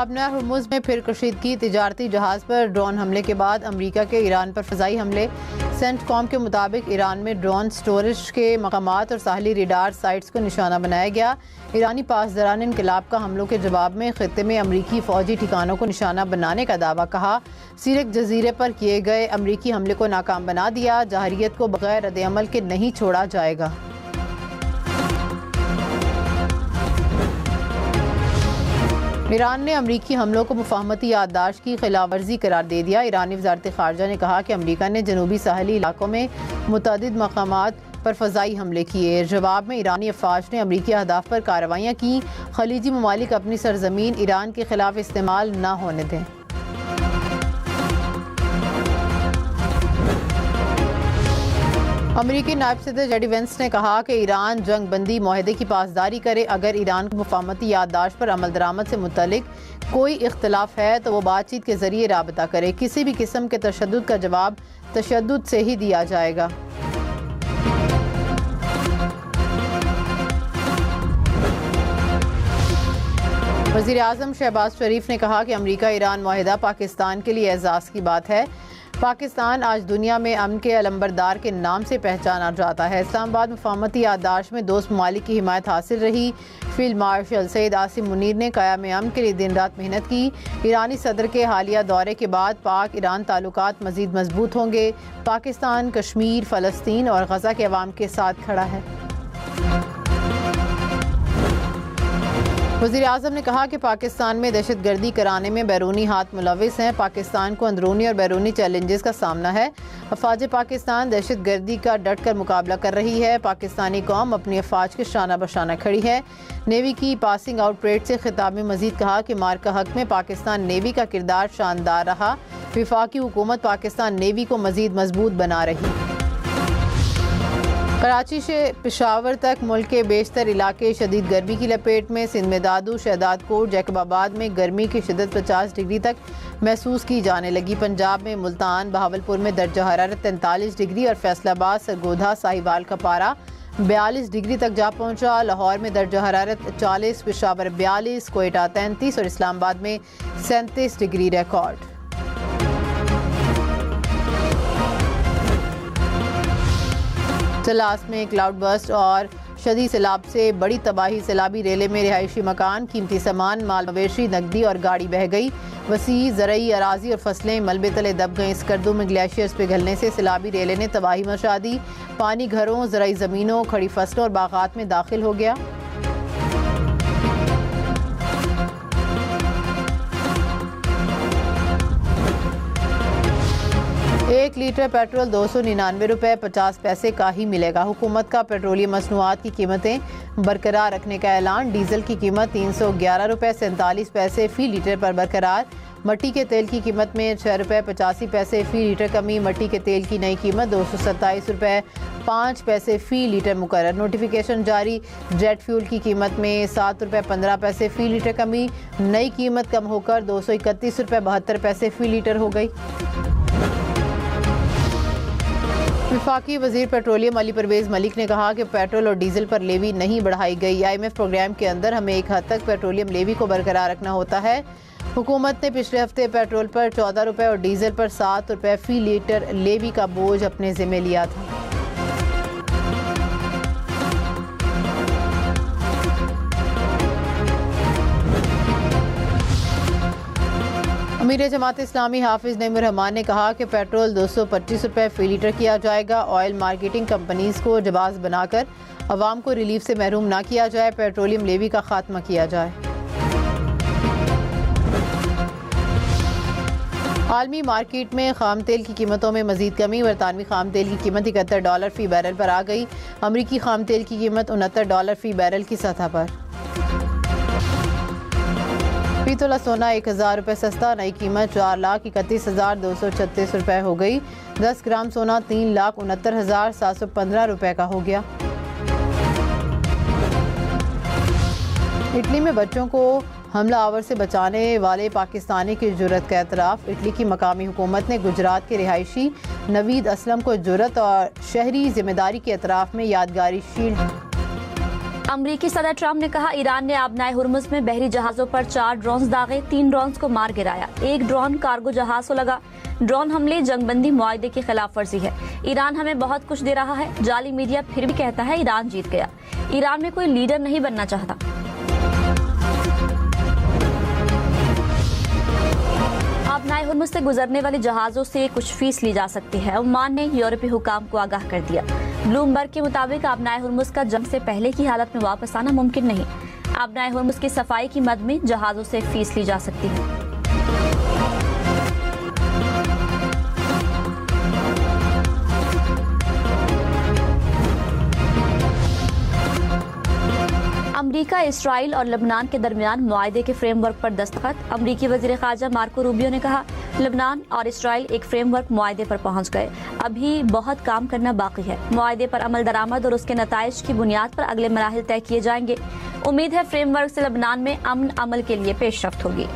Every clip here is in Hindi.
अपना हुर्मुज़ में फिर कशीदगी, तिजारती जहाज़ पर ड्रोन हमले के बाद अमरीका के ईरान पर फ़ज़ाई हमले। सेंटकॉम के मुताबिक ईरान में ड्रोन स्टोरेज के मकामात और साहली रेडार साइट्स को निशाना बनाया गया। ईरानी पासदारान इनकलाब का हमलों के जवाब में खित्ते में अमरीकी फ़ौजी ठिकानों को निशाना बनाने का दावा कहा। सीरिक जजीरे पर किए गए अमरीकी हमले को नाकाम बना दिया। जहरियत को बगैर रद्द-ए-अमल के नहीं छोड़ा जाएगा। ईरान ने अमरीकी हमलों को मुफाहमती याददाश्त की खिलाफ वर्जी करार दे दिया। ईरानी वज़ारत ख़ारजा ने कहा कि अमरीका ने जनूबी साहली इलाकों में मुतअद्दिद मकामात पर फ़ज़ाई हमले किए। जवाब में ईरानी अफ़वाज ने अमरीकी अहदाफ पर कार्रवाइयाँ की। खलीजी ममालिक अपनी सरजमीन ईरान के खिलाफ इस्तेमाल न होने दें। अमरीकी नायब सदर जेडी वेंस ने कहा कि ईरान जंग बंदी मुआहदे की पासदारी करे। अगर ईरान को मुफाहमती याददाश्त पर अमल दरामद से मुतल्लिक कोई इख्तलाफ है तो वो बातचीत के जरिए राबता करे। किसी भी किस्म के तशद्दुद का जवाब तशद्दुद से ही दिया जाएगा। वज़ीर आज़म शहबाज शरीफ ने कहा कि अमरीका ईरान मुआहदा पाकिस्तान के लिए एजाज़ की बात है। पाकिस्तान आज दुनिया में अमन के अलंबरदार के नाम से पहचाना जाता है। इस्लामाबाद मुफाहमती याददाश्त में दोस्त ममालिक की हिमायत हासिल रही। फील्ड मार्शल सैयद आसिम मुनीर ने क़याम अमन के लिए दिन रात मेहनत की। ईरानी सदर के हालिया दौरे के बाद पाक ईरान ताल्लुकात मज़ीद मजबूत होंगे। पाकिस्तान कश्मीर, फ़लस्तीन और गज़ा के अवाम के साथ खड़ा है। वज़ीर आज़म ने कहा कि पाकिस्तान में दहशत गर्दी कराने में बैरूनी हाथ मुलविस हैं। पाकिस्तान को अंदरूनी और बैरूनी चैलेंजेस का सामना है। अफवाज पाकिस्तान दहशत गर्दी का डट कर मुकाबला कर रही है। पाकिस्तानी कौम अपनी अफवाज के शाना बशाना खड़ी है। नेवी की पासिंग आउट परेड से खिताब में मजीद कहा कि मार्का हक में पाकिस्तान नेवी का किरदार शानदार रहा। वफाकी हुकूमत पाकिस्तान नेवी को मजीद मजबूत बना रही। कराची से पेशावर तक मुल्क के बेशतर इलाके शदीद गर्मी की लपेट में। सिंध में दादू, शहदादकोट, जैकबाबाद में गर्मी की शिद्दत 50 डिग्री तक महसूस की जाने लगी। पंजाब में मुल्तान, बहावलपुर में दर्जा हरारत 43 डिग्री और फैसलाबाद, सरगोधा, साहिवाल का पारा 42 डिग्री तक जा पहुंचा। लाहौर में दर्जा हरारत 40, पेशावर 42, कोयटा 33 और इस्लामाबाद में 37 डिग्री रिकॉर्ड। तलास में क्लाउड बस्ट और शदीद सैलाब से बड़ी तबाही। सैलाबी रेले में रिहायशी मकान, कीमती सामान, माल मवेशी, नकदी और गाड़ी बह गई। वसी ज़रई अराजी और फसलें मलबे तले दब गईं। स्कर्दू में ग्लेशियर्स पिघलने से सैलाबी रेले ने तबाही मचा दी। पानी घरों, ज़रई ज़मीनों, खड़ी फसलों और बागात में दाखिल हो गया। एक लीटर पेट्रोल 299 रुपये 50 पैसे का ही मिलेगा। हुकूमत का पेट्रोलियम मसनूआत की कीमतें बरकरार रखने का ऐलान। डीजल की कीमत 311 रुपये 47 पैसे फी लीटर पर बरकरार। मट्टी के तेल की कीमत में 6 रुपये 85 पैसे फी लीटर कमी। मट्टी के तेल की नई कीमत 227 रुपये 5 पैसे फी लीटर मुकर्रर। नोटिफिकेशन जारी। जेट फ्यूल की कीमत में 7 रुपये 15 पैसे फी लीटर कमी। नई कीमत कम होकर 231 रुपये 72 पैसे फी लीटर हो गई। वफाकी वज़ीर पेट्रोलियम अली परवेज़ मलिक ने कहा कि पेट्रोल और डीजल पर लेवी नहीं बढ़ाई गई। IMF प्रोग्राम के अंदर हमें एक हद तक पेट्रोलियम लेवी को बरकरार रखना होता है। हुकूमत ने पिछले हफ्ते पेट्रोल पर 14 रुपये और डीजल पर 7 रुपये फी लीटर लेवी का बोझ अपने ज़िम्मे लिया था। अमीर जमात इस्लामी हाफिज नईमुर रहमान ने कहा कि पेट्रोल 225 रुपये फी लीटर किया जाएगा। ऑयल मार्केटिंग कंपनीज को जबाज बनाकर अवाम को रिलीफ से महरूम ना किया जाए। पेट्रोलियम लेवी का खात्मा किया जाए। आलमी मार्केट में खाम तेल की कीमतों में मजीद कमी। बरतानवी खाम तेल की कीमत $71 फी बैरल पर आ गई। अमरीकी खाम तेल की कीमत $69 फी बैरल की सतह पर। फी तोला सोना 1000 रुपये सस्ता। नई कीमत 4,31,236 रुपये हो गई। 10 ग्राम सोना 3,69,715 रुपये का हो गया। इटली में बच्चों को हमला आवर से बचाने वाले पाकिस्तानी की जुर्रत का एतराफ़। इटली की मकामी हुकूमत ने गुजरात के रिहायशी नवीद असलम को जुर्रत और शहरी जिम्मेदारी के एतराफ़ में यादगारी शील्ड अमरीकी सदर ट्रंप ने कहा ईरान ने आबनाए हुर्मुज़ में बहरी जहाजों पर 4 ड्रोन दागे, 3 ड्रोन को मार गिराया। 1 ड्रोन कार्गो जहाज को लगा। ड्रोन हमले जंगबंदी मुआहदे की खिलाफ वर्जी है। ईरान हमें बहुत कुछ दे रहा है। जाली मीडिया फिर भी कहता है ईरान जीत गया। ईरान में कोई लीडर नहीं बनना चाहता। आबनाए हुर्मुज़ से गुजरने वाले जहाजों से कुछ फीस ली जा सकती है। ओमान ने यूरोपीय हुकाम को आगाह कर दिया। ब्लूमबर्ग के मुताबिक आबनाए हुर्मुज़ का जंग से पहले की हालत में वापस आना मुमकिन नहीं। आबनाए हुर्मुज़ की सफाई की मद में जहाजों से फीस ली जा सकती है। अमरीका, इसराइल और लेबनान के दरमियान मुआहदे के फ्रेमवर्क पर दस्तखत। अमरीकी वजीर ख़ारजा मार्को रूबियो ने कहा लेबनान और इसराइल एक फ्रेमवर्क मुआहदे पर पहुंच गए। अभी बहुत काम करना बाकी है। मुआहदे पर अमल दरामद और उसके नताइज की बुनियाद पर अगले मराहिल तय किए जाएंगे। उम्मीद है फ्रेमवर्क से लेबनान में अमन अमल के लिए पेशरफ्त होगी।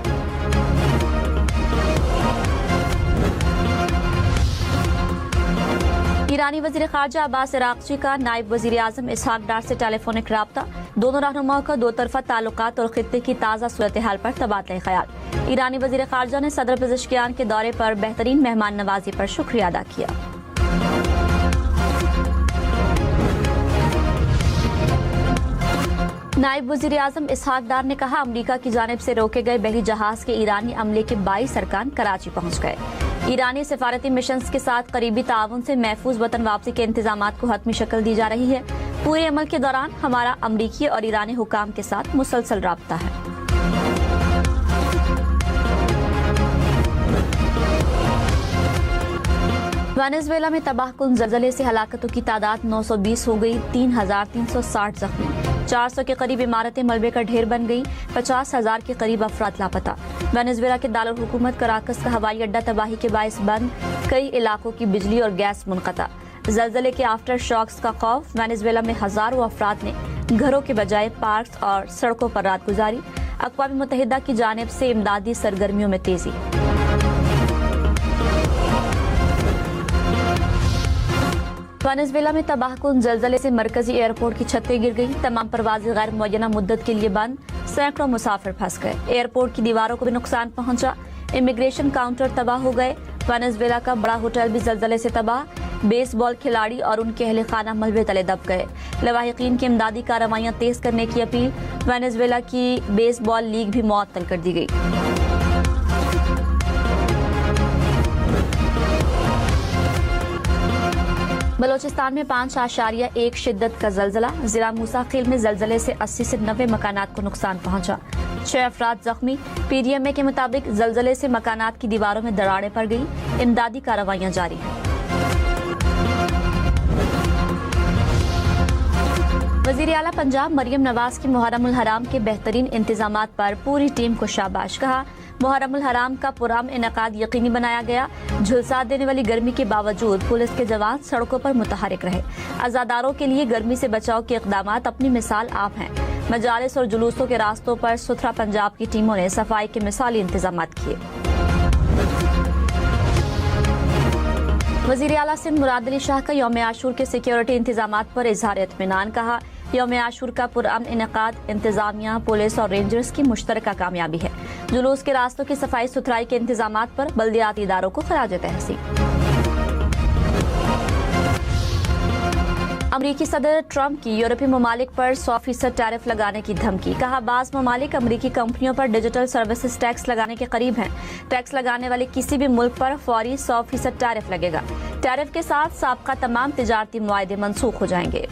ईरानी वजीर ख़ारजा अब्बास अराग़ची का नायब वजीर आज़म इसहाक डार से टेलीफोनिक राब्ता। दोनों रहनुमाओं का दो तरफा ताल्लुकात और खित्ते की ताज़ा सूरत हाल पर तबादला ख्याल। ईरानी वजीर ख़ारजा ने सदर पेज़ेश्कियान के दौरे पर बेहतरीन मेहमान नवाजी पर शुक्रिया अदा किया। नायब वजीर आज़म इसहाक डार ने कहा अमरीका की जानिब से रोके गए बहरी जहाज के ईरानी अमले के 22 अरकान कराची पहुंच गए। ईरानी सिफारती मिशन के साथ करीबी ताउन से महफूज वतन वापसी के इंतजामात को हतमी शक्ल दी जा रही है। पूरे अमल के दौरान हमारा अमरीकी और ईरानी हुकाम के साथ मुसलसल राब्ता है। वेनेजुएला में तबाहकुन ज़लज़ले से हलाकतों की तादाद 920 हो गई। 3,360 जख्मी। 400 के करीब इमारतें मलबे का ढेर बन गई। 50,000 के करीब अफराद लापता। वेनेजुएला के दारुल हुकूमत कराकस का हवाई अड्डा तबाही के बायस बंद। कई इलाकों की बिजली और गैस मुनक़ता। ज़लज़ले के आफ्टर शॉक्स का खौफ। वेनेजुएला में हजारों अफराद ने घरों के बजाय पार्क और सड़कों पर रात गुजारी। अक़वाम मुत्तहिदा की जानिब से इमदादी सरगर्मियों में तेजी। वेनेजुएला में तबाहकुन ज़लज़ले से मरकजी एयरपोर्ट की छतें गिर गई। तमाम परवाज़ें गैर मुअय्यना मुद्दत के लिए बंद। सैकड़ों मुसाफिर फंस गए। एयरपोर्ट की दीवारों को भी नुकसान पहुंचा। इमिग्रेशन काउंटर तबाह हो गए। वेनेजुएला का बड़ा होटल भी ज़लज़ले से तबाह। बेसबॉल खिलाड़ी और उनके अहले खाना मलबे तले दब गए। लवाहिकीन की इमदादी कार्रवाइयां तेज करने की अपील। वेनेजुएला की बेसबॉल लीग भी मुअत्तल कर दी गई। बलोचिस्तान में 5.1 शिद्दत का ज़लज़ला। जिला मूसाखिल में ज़लज़ले से 80 से 90 मकानात को नुकसान पहुंचा। 6 अफराद जख्मी। पीडीएमए के मुताबिक ज़लज़ले से मकानात की दीवारों में दरारें पड़ गई। इमदादी कार्रवाइयां जारी हैं। वज़ीर आला पंजाब मरियम नवाज की मुहर्रमुल हराम के बेहतरीन इंतजामात पर पूरी टीम को शाबाश कहा। मुहर्रमुल हराम का पुरअमन इनेकाद यकीनी बनाया गया। झुलसा देने वाली गर्मी के बावजूद पुलिस के जवान सड़कों पर मुतहरिक रहे। अज़ादारों के लिए गर्मी से बचाव के इक़दामात अपनी मिसाल आप हैं। मजालिस और जुलूसों के रास्तों पर सुथरा पंजाब की टीमों ने सफाई के मिसाली इंतजामात किए। वज़ीर आला सिंध मुराद अली शाह का यौम आशूर के सिक्योरिटी इंतजामात पर इजहार इत्मीनान। कहा यौम आशूर का पुरअमन इनेकाद इंतजामिया, पुलिस और रेंजर्स की मुश्तरका कामयाबी है। जुलूस के रास्तों की सफाई सुथराई के इंतजामात पर बल्दियाती इदारों को खराज तहसीन। अमरीकी सदर ट्रंप की यूरोपीय ममालिक पर 100% टैरिफ लगाने की धमकी। कहा बाज़ ममालिक अमरीकी कंपनियों पर डिजिटल सर्विसेज टैक्स लगाने के करीब हैं। टैक्स लगाने वाले किसी भी मुल्क पर फौरी 100% टैरिफ लगेगा। टैरिफ के साथ साबका तमाम तिजारती मुआहदे मनसूख हो जाएंगे।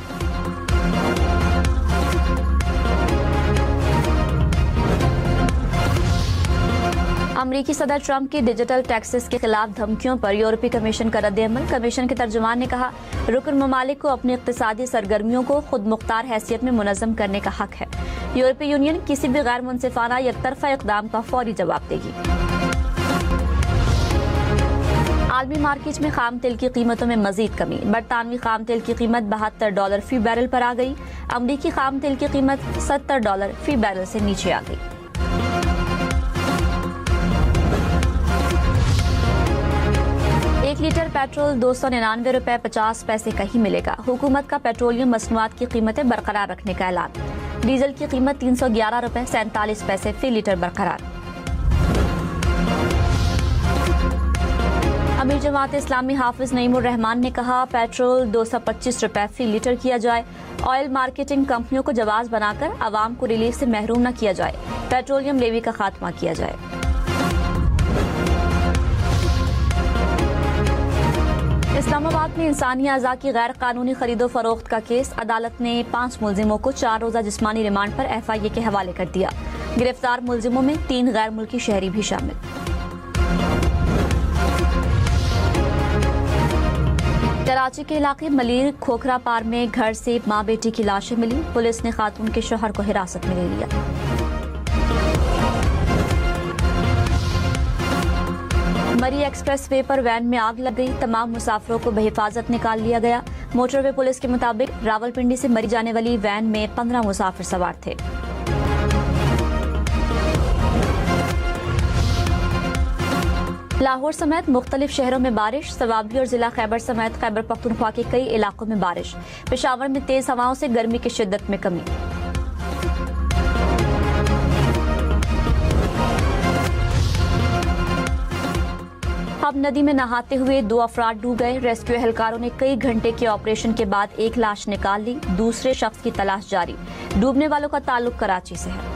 अमरीकी सदर ट्रंप की डिजिटल टैक्सेस के खिलाफ धमकियों पर यूरोपीय कमीशन का रद्द-ए-अमल। कमीशन के तर्जुमान ने कहा रुकन ममालिक को अपनी इक़्तिसादी सरगर्मियों को खुद मुख्तार हैसियत में मुनज़्ज़म करने का हक है। यूरोपीय यूनियन किसी भी गैर मुनसिफाना यकतरफा इक़दाम का फौरी जवाब देगी। आलमी मार्केट में खाम तेल की कीमतों में मजीद कमी। बरतानवी खाम तेल की कीमत $72 फी बैरल पर आ गई। अमरीकी खाम तेल की कीमत $70 फी बैरल से नीचे आ गई। 1 लीटर पेट्रोल 299 रुपए 50 पैसे का ही मिलेगा। हुकूमत का पेट्रोलियम मसनूआत की कीमतें बरकरार रखने का ऐलान। डीजल की कीमत 311 रुपए 47 पैसे फी लीटर बरकरार। अमीर जमात इस्लामी हाफिज नईमुर रहमान ने कहा, पेट्रोल 225 रुपए फी लीटर किया जाए। ऑयल मार्केटिंग कंपनियों को जवाब बनाकर आवाम को रिलीफ से महरूम न किया जाए। पेट्रोलियम लेवी का खात्मा किया जाए। इस्लामाबाद में इंसानी अज़ा की गैर कानूनी खरीदो फरोख्त का केस। अदालत ने 5 मुलजिमों को 4 रोजा जिस्मानी रिमांड पर FIA के हवाले कर दिया। गिरफ्तार मुलजिमों में 3 गैर मुल्की शहरी भी शामिल। कराची के इलाके मलीर खोखरा पार में घर से मां बेटी की लाशें मिली। पुलिस ने खातून के शौहर को हिरासत में ले लिया। मरी एक्सप्रेस वे पर वैन में आग लग गई। तमाम मुसाफिरों को बहिफाजत निकाल लिया गया। मोटरवे पुलिस के मुताबिक रावलपिंडी से मरी जाने वाली वैन में 15 मुसाफिर सवार थे। लाहौर समेत मुख्तलिफ शहरों में बारिश। सवाबी और जिला खैबर समेत खैबर पख्तूनख्वा के कई इलाकों में बारिश। पेशावर में तेज हवाओं से गर्मी की शिद्दत में कमी। अब नदी में नहाते हुए 2 अफराद डूब गए। रेस्क्यू एहलकारों ने कई घंटे के ऑपरेशन के बाद एक लाश निकाल ली। दूसरे शख्स की तलाश जारी। डूबने वालों का ताल्लुक कराची से है।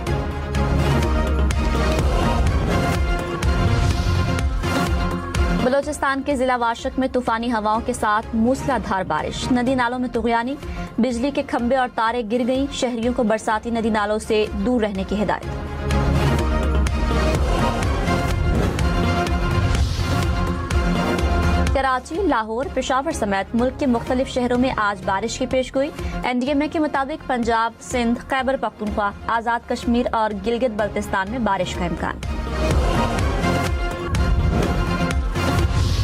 बलोचिस्तान के जिला वाशक में तूफानी हवाओं के साथ मूसलाधार बारिश। नदी नालों में तुगयानी। बिजली के खंभे और तारें गिर गईं। शहरियों को बरसाती नदी नालों से दूर रहने की हिदायत। कराची, लाहौर, पेशावर समेत मुल्क के मुख्तलिफ शहरों में आज बारिश की पेशगोई। NDMA के मुताबिक पंजाब, सिंध, खैबर पख्तूनख्वा, आजाद कश्मीर और गिलगित बल्तिस्तान में बारिश का इम्कान।